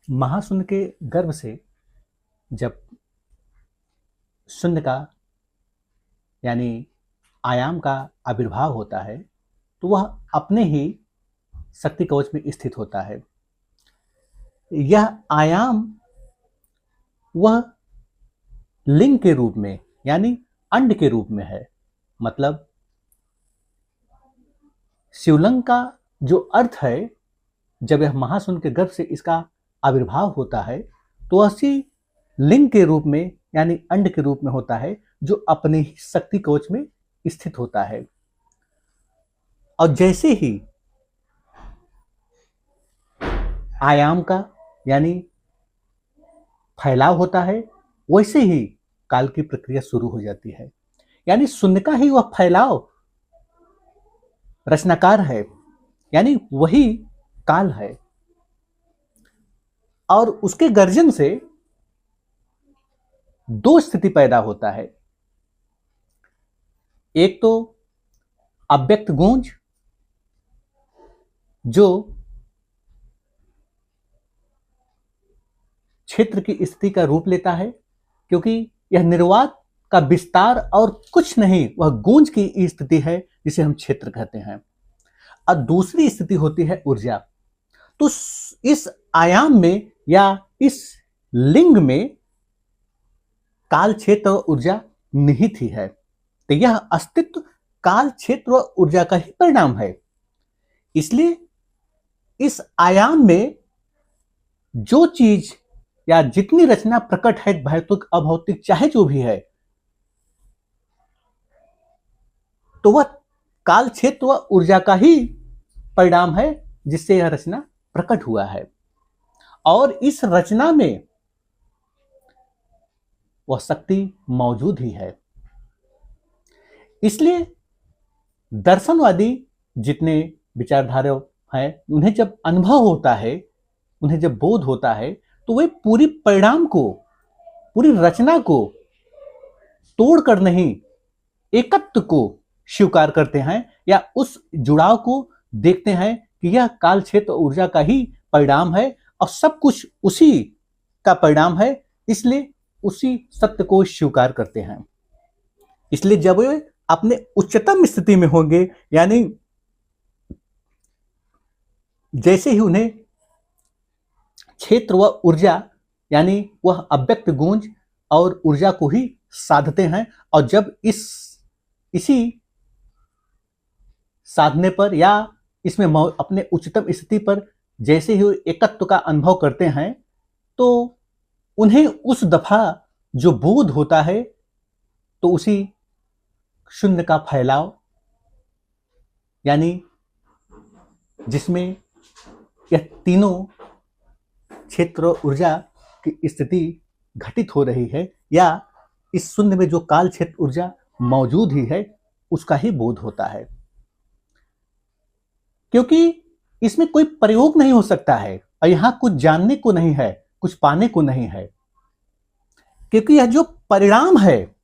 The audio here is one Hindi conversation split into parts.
महाशून्य के गर्भ से जब शून्य का यानी आयाम का आविर्भाव होता है तो वह अपने ही शक्ति कवच में स्थित होता है। यह आयाम वह लिंग के रूप में यानी अंड के रूप में है। मतलब शिवलिंग का जो अर्थ है, जब यह महाशून्य के गर्भ से इसका आविर्भाव होता है तो ऐसी लिंग के रूप में यानी अंड के रूप में होता है, जो अपने ही शक्ति कवच में स्थित होता है। और जैसे ही आयाम का यानी फैलाव होता है, वैसे ही काल की प्रक्रिया शुरू हो जाती है। यानी शून्य का ही वह फैलाव रचनाकार है, यानी वही काल है। और उसके गर्जन से दो स्थिति पैदा होता है। एक तो अव्यक्त गूंज, जो क्षेत्र की स्थिति का रूप लेता है, क्योंकि यह निर्वात का विस्तार और कुछ नहीं, वह गूंज की स्थिति है जिसे हम क्षेत्र कहते हैं। और दूसरी स्थिति होती है ऊर्जा। तो इस आयाम में या इस लिंग में काल, क्षेत्र और ऊर्जा निहित ही है। तो यह अस्तित्व काल, क्षेत्र और ऊर्जा का ही परिणाम है। इसलिए इस आयाम में जो चीज या जितनी रचना प्रकट है, भौतिक अभौतिक चाहे जो भी है, तो वह काल, क्षेत्र व ऊर्जा का ही परिणाम है जिससे यह रचना प्रकट हुआ है। और इस रचना में वह शक्ति मौजूद ही है। इसलिए दर्शनवादी जितने विचारधारा हैं, उन्हें जब अनुभव होता है, उन्हें जब बोध होता है, तो वे पूरी परिणाम को, पूरी रचना को तोड़कर नहीं, एकत्व को स्वीकार करते हैं या उस जुड़ाव को देखते हैं कि यह काल, क्षेत्र ऊर्जा का ही परिणाम है और सब कुछ उसी का परिणाम है। इसलिए उसी सत्य को स्वीकार करते हैं। इसलिए जब वे अपने उच्चतम स्थिति में होंगे, यानी जैसे ही उन्हें क्षेत्र व ऊर्जा यानी वह अव्यक्त गूंज और ऊर्जा को ही साधते हैं, और जब इसी साधने पर या इसमें अपने उच्चतम स्थिति पर जैसे ही एकत्व का अनुभव करते हैं, तो उन्हें उस दफा जो बोध होता है, तो उसी शून्य का फैलाव, यानी जिसमें यह तीनों क्षेत्र और ऊर्जा की स्थिति घटित हो रही है, या इस शून्य में जो काल, क्षेत्र ऊर्जा मौजूद ही है, उसका ही बोध होता है। क्योंकि इसमें कोई प्रयोग नहीं हो सकता है और यहां कुछ जानने को नहीं है, कुछ पाने को नहीं है। क्योंकि यह जो परिणाम है,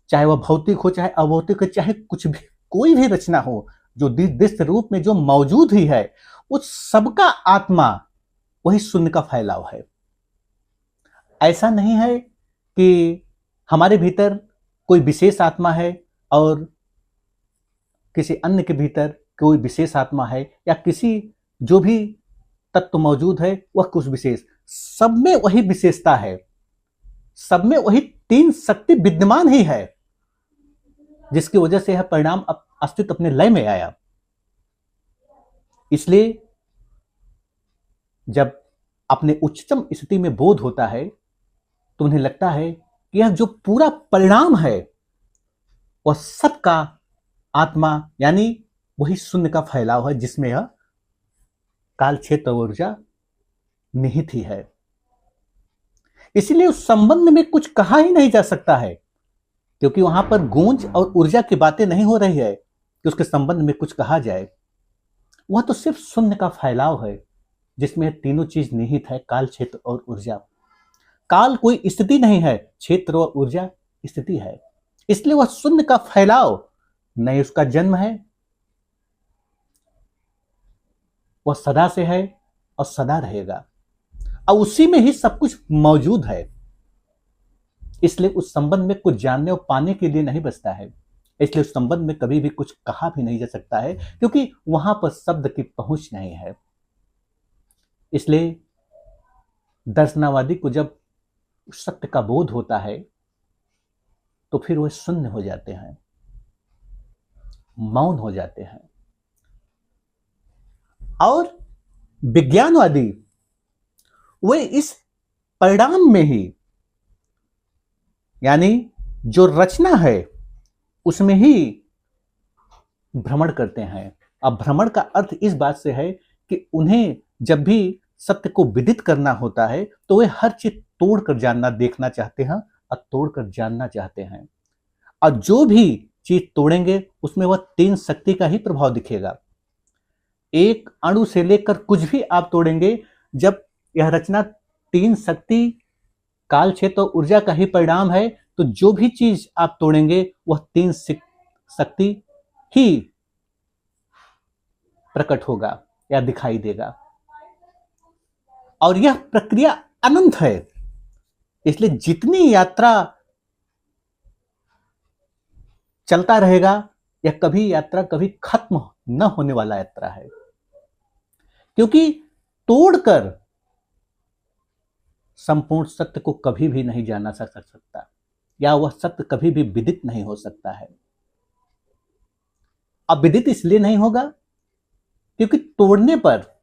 चाहे वह भौतिक हो, चाहे अभौतिक हो, चाहे कुछ भी, कोई भी रचना हो, जो दृश्य रूप में जो मौजूद ही है, उस सबका आत्मा वही शून्य का फैलाव है। ऐसा नहीं है कि हमारे भीतर कोई विशेष आत्मा है और किसी अन्य के भीतर कोई विशेष आत्मा है, या किसी जो भी तत्व मौजूद है वह कुछ विशेष। सब में वही विशेषता है, सब में वही तीन शक्ति विद्यमान ही है, जिसकी वजह से यह परिणाम अस्तित्व अपने लय में आया। इसलिए जब अपने उच्चतम स्थिति में बोध होता है, तो उन्हें लगता है कि यह जो पूरा परिणाम है, वह सबका आत्मा यानी वही शून्य का फैलाव है, जिसमें यह काल, क्षेत्र और ऊर्जा निहित ही है। इसलिए उस संबंध में कुछ कहा ही नहीं जा सकता है, क्योंकि वहां पर गूंज और ऊर्जा की बातें नहीं हो रही है कि उसके संबंध में कुछ कहा जाए। वह तो सिर्फ शून्य का फैलाव है, जिसमें तीनों चीज निहित है, काल, क्षेत्र और ऊर्जा। काल कोई स्थिति नहीं है, क्षेत्र और ऊर्जा स्थिति है। इसलिए वह शून्य का फैलाव नहीं, उसका जन्म है, वह सदा से है और सदा रहेगा। और उसी में ही सब कुछ मौजूद है। इसलिए उस संबंध में कुछ जानने और पाने के लिए नहीं बचता है। इसलिए उस संबंध में कभी भी कुछ कहा भी नहीं जा सकता है, क्योंकि वहां पर शब्द की पहुंच नहीं है। इसलिए दर्शनावादी को जब सत्य का बोध होता है तो फिर वह शून्य हो जाते हैं, मौन हो जाते हैं। और विज्ञानवादी वे इस परिणाम में ही, यानी जो रचना है उसमें ही भ्रमण करते हैं। अब भ्रमण का अर्थ इस बात से है कि उन्हें जब भी सत्य को विदित करना होता है तो वे हर चीज तोड़कर जानना, देखना चाहते हैं और तोड़कर जानना चाहते हैं। और जो भी चीज तोड़ेंगे उसमें वह तीन शक्ति का ही प्रभाव दिखेगा। एक अणु से लेकर कुछ भी आप तोड़ेंगे, जब यह रचना तीन शक्ति, काल क्षेत्र और ऊर्जा का ही परिणाम है, तो जो भी चीज आप तोड़ेंगे वह तीन शक्ति ही प्रकट होगा या दिखाई देगा। और यह प्रक्रिया अनंत है। इसलिए जितनी यात्रा चलता रहेगा, यह यात्रा कभी खत्म न होने वाला यात्रा है, क्योंकि तोड़कर संपूर्ण सत्य को कभी भी नहीं जाना सकता, या वह सत्य कभी भी विदित नहीं हो सकता है। अब विदित इसलिए नहीं होगा क्योंकि तोड़ने पर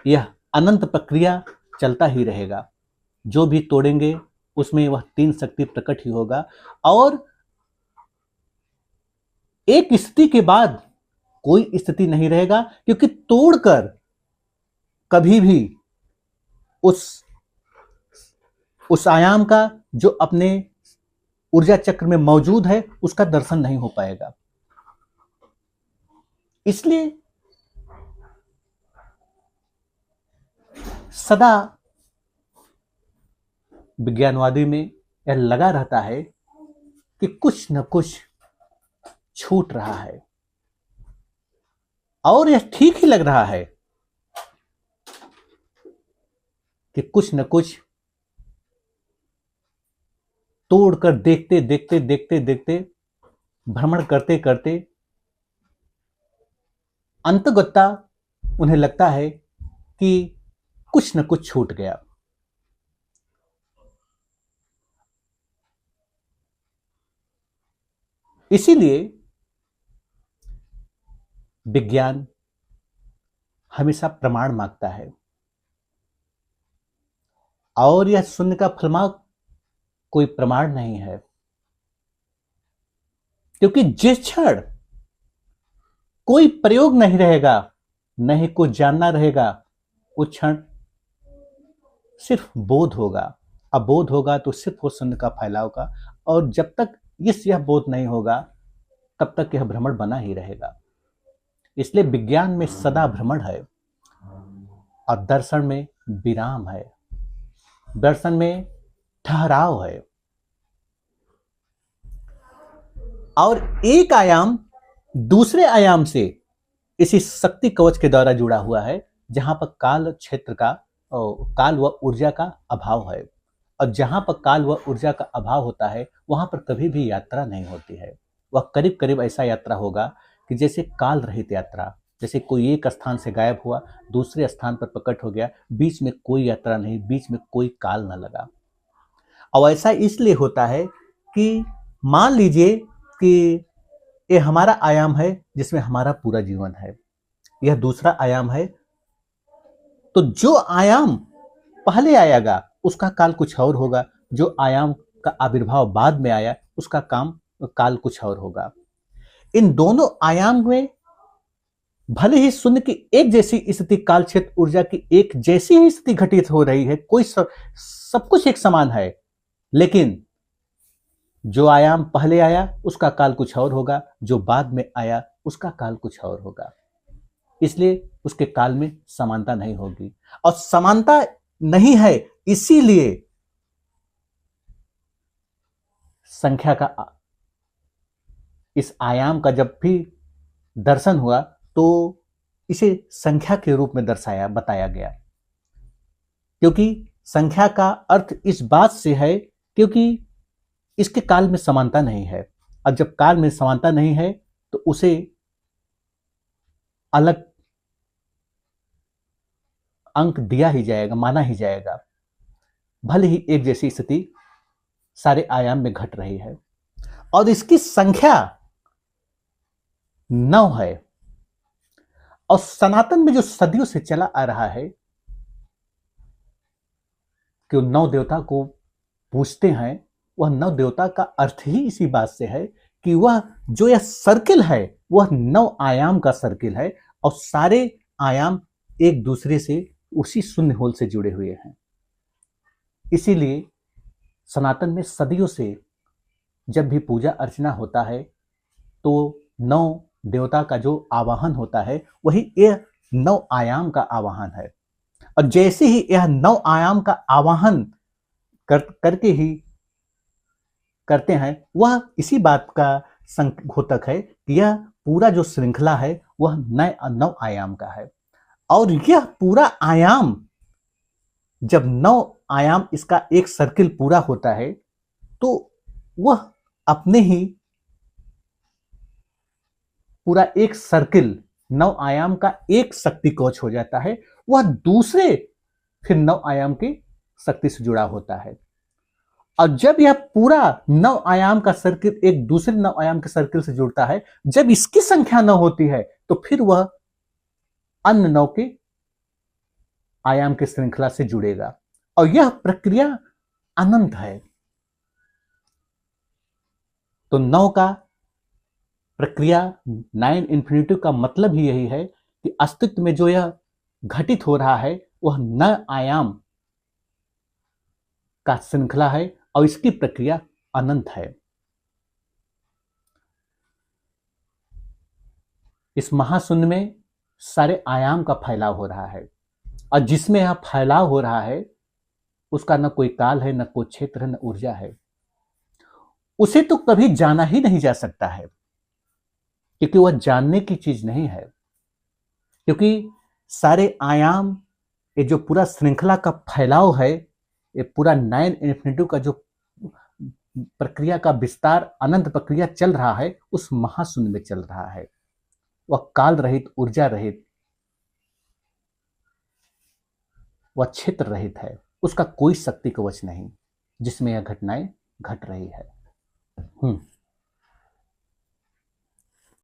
यह अनंत प्रक्रिया चलता ही रहेगा। जो भी तोड़ेंगे उसमें वह तीन शक्ति प्रकट ही होगा, और एक स्थिति के बाद कोई स्थिति नहीं रहेगा, क्योंकि तोड़कर कभी भी उस आयाम का जो अपने ऊर्जा चक्र में मौजूद है उसका दर्शन नहीं हो पाएगा। इसलिए सदा विज्ञानवादी में यह लगा रहता है कि कुछ न कुछ छूट रहा है, और यह ठीक ही लग रहा है कि कुछ न कुछ तोड़कर देखते देखते देखते देखते, भ्रमण करते करते अंतगत्ता उन्हें लगता है कि कुछ न कुछ छूट गया। इसीलिए विज्ञान हमेशा प्रमाण मांगता है, और यह शून्य का फलमार्ग कोई प्रमाण नहीं है, क्योंकि जिस क्षण कोई प्रयोग नहीं रहेगा, नहीं कुछ जानना रहेगा, उस क्षण सिर्फ बोध होगा। अब बोध होगा तो सिर्फ वो शून्य का फैलाव का, और जब तक यह बोध नहीं होगा तब तक यह भ्रमण बना ही रहेगा। इसलिए विज्ञान में सदा भ्रमण है, और दर्शन में विराम है, दर्शन में ठहराव है। और एक आयाम दूसरे आयाम से इसी शक्ति कवच के द्वारा जुड़ा हुआ है, जहां पर काल क्षेत्र का, काल व ऊर्जा का अभाव है। और जहां पर काल व ऊर्जा का अभाव होता है वहां पर कभी भी यात्रा नहीं होती है। वह करीब करीब ऐसा यात्रा होगा कि जैसे काल रहित यात्रा, जैसे कोई एक स्थान से गायब हुआ, दूसरे स्थान पर प्रकट हो गया, बीच में कोई यात्रा नहीं, बीच में कोई काल न लगा। और ऐसा इसलिए होता है कि मान लीजिए कि ये हमारा आयाम है जिसमें हमारा पूरा जीवन है, यह दूसरा आयाम है, तो जो आयाम पहले आएगा उसका काल कुछ और होगा, जो आयाम का आविर्भाव बाद में आया उसका काल कुछ और होगा। इन दोनों आयाम में भले ही शून्य की एक जैसी स्थिति, काल क्षेत्र ऊर्जा की एक जैसी ही स्थिति घटित हो रही है, कोई सब कुछ एक समान है, लेकिन जो आयाम पहले आया उसका काल कुछ और होगा, जो बाद में आया उसका काल कुछ और होगा। इसलिए उसके काल में समानता नहीं होगी, और समानता नहीं है इसीलिए संख्या का, इस आयाम का जब भी दर्शन हुआ तो इसे संख्या के रूप में बताया गया, क्योंकि संख्या का अर्थ इस बात से है क्योंकि इसके काल में समानता नहीं है। अब जब काल में समानता नहीं है तो उसे अलग अंक दिया ही जाएगा, माना ही जाएगा, भले ही एक जैसी स्थिति सारे आयाम में घट रही है। और इसकी संख्या 9 है। और सनातन में जो सदियों से चला आ रहा है कि 9 देवता को पूजते हैं, वह 9 देवता का अर्थ ही इसी बात से है कि वह जो यह सर्किल है वह 9 आयाम का सर्किल है और सारे आयाम एक दूसरे से उसी शून्य होल से जुड़े हुए हैं। इसीलिए सनातन में सदियों से जब भी पूजा अर्चना होता है तो 9 देवता का जो आवाहन होता है वही यह 9 आयाम का आवाहन है। और जैसे ही यह 9 आयाम का आवाहन करके ही करते हैं, वह इसी बात का घोतक है कि यह पूरा जो श्रृंखला है वह 9 आयाम का है। और यह पूरा आयाम जब 9 आयाम इसका एक सर्किल पूरा होता है तो वह अपने ही पूरा एक सर्किल 9 आयाम का एक शक्ति कवच हो जाता है। वह दूसरे फिर 9 आयाम की शक्ति से जुड़ा होता है। और जब यह पूरा 9 आयाम का सर्किल एक दूसरे 9 आयाम के सर्किल से जुड़ता है, जब इसकी संख्या 9 होती है तो फिर वह अन्य 9 के आयाम की श्रृंखला से जुड़ेगा। और यह प्रक्रिया अनंत है। तो 9 का प्रक्रिया 9 इन्फिनिटी का मतलब ही यही है कि अस्तित्व में जो यह घटित हो रहा है वह 9 आयाम का श्रृंखला है और इसकी प्रक्रिया अनंत है। इस महाशून्य में सारे आयाम का फैलाव हो रहा है और जिसमें यह फैलाव हो रहा है उसका न कोई काल है, न कोई क्षेत्र है, न ऊर्जा है। उसे तो कभी जाना ही नहीं जा सकता है क्योंकि वह जानने की चीज नहीं है। क्योंकि सारे आयाम, ये जो पूरा श्रृंखला का फैलाव है, ये पूरा 9 इन्फिनिटी का जो प्रक्रिया का विस्तार अनंत प्रक्रिया चल रहा है उस महाशून्य में चल रहा है। वह काल रहित, ऊर्जा रहित, वह क्षेत्र रहित है। उसका कोई शक्ति कवच नहीं जिसमें यह घटनाएं घट रही है।